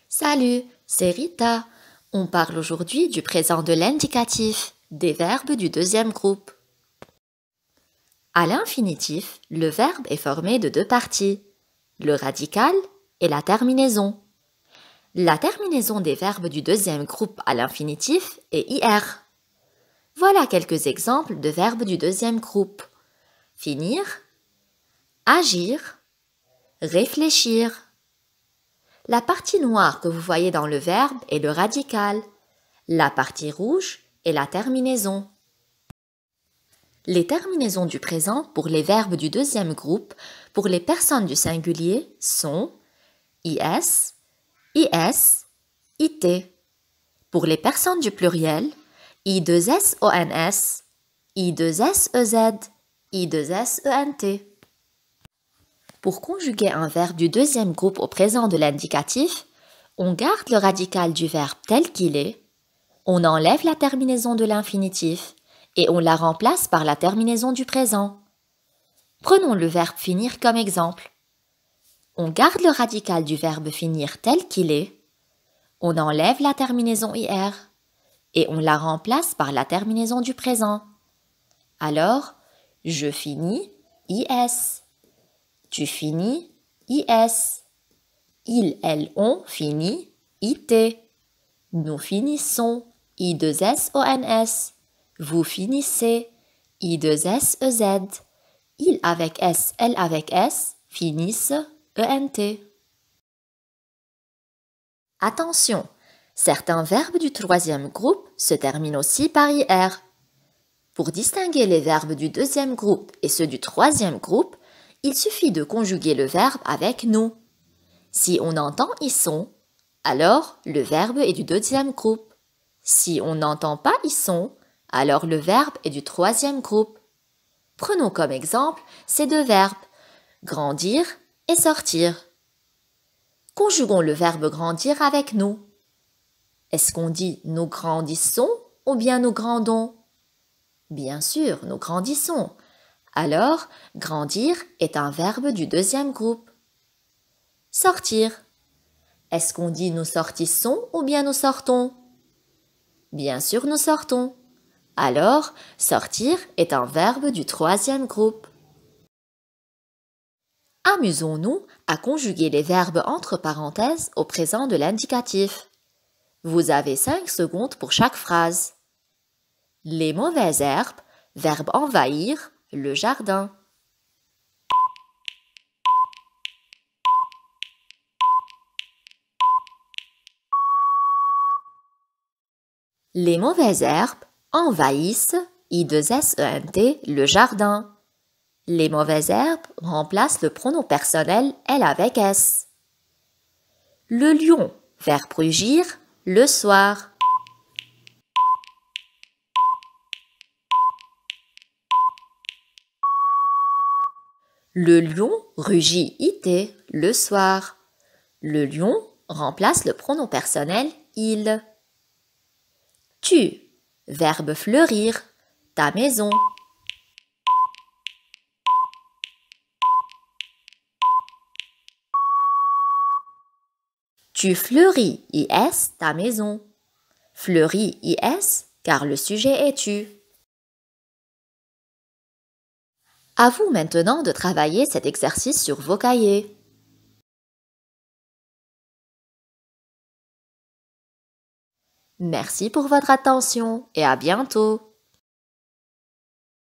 Salut, c'est Rita. On parle aujourd'hui du présent de l'indicatif, des verbes du deuxième groupe. À l'infinitif, le verbe est formé de deux parties, le radical et la terminaison. La terminaison des verbes du deuxième groupe à l'infinitif est IR. Voilà quelques exemples de verbes du deuxième groupe. Finir, agir, réfléchir. La partie noire que vous voyez dans le verbe est le radical. La partie rouge est la terminaison. Les terminaisons du présent pour les verbes du deuxième groupe pour les personnes du singulier sont IS, IS, IT. Pour les personnes du pluriel, I2SONS, I2SEZ, I2SENT. Pour conjuguer un verbe du deuxième groupe au présent de l'indicatif, on garde le radical du verbe tel qu'il est, on enlève la terminaison de l'infinitif et on la remplace par la terminaison du présent. Prenons le verbe finir comme exemple. On garde le radical du verbe finir tel qu'il est, on enlève la terminaison IR et on la remplace par la terminaison du présent. Alors, je finis IS. Tu finis IS. Il, elle, on finit IT. Nous finissons I2SONS. Vous finissez I2SEZ. Il avec S, elle avec S finissent ENT. Attention, certains verbes du troisième groupe se terminent aussi par IR. Pour distinguer les verbes du deuxième groupe et ceux du troisième groupe, il suffit de conjuguer le verbe avec nous. Si on entend « ils sont », alors le verbe est du deuxième groupe. Si on n'entend pas « ils sont », alors le verbe est du troisième groupe. Prenons comme exemple ces deux verbes, grandir et sortir. Conjuguons le verbe grandir avec nous. Est-ce qu'on dit nous grandissons ou bien nous grandons? Bien sûr, nous grandissons. Alors, grandir est un verbe du deuxième groupe. Sortir. Est-ce qu'on dit nous sortissons ou bien nous sortons? Bien sûr, nous sortons. Alors, sortir est un verbe du troisième groupe. Amusons-nous à conjuguer les verbes entre parenthèses au présent de l'indicatif. Vous avez 5 secondes pour chaque phrase. Les mauvaises herbes, verbe envahir, le jardin. Les mauvaises herbes envahissent, I2SENT, le jardin. Les mauvaises herbes remplacent le pronom personnel elle avec S. Le lion, verbe rugir, le soir. Le lion rugit IT, le soir. Le lion remplace le pronom personnel il. Tu, verbe fleurir, ta maison. Tu fleuris IS ta maison. Fleuris IS car le sujet est tu. À vous maintenant de travailler cet exercice sur vos cahiers. Merci pour votre attention et à bientôt.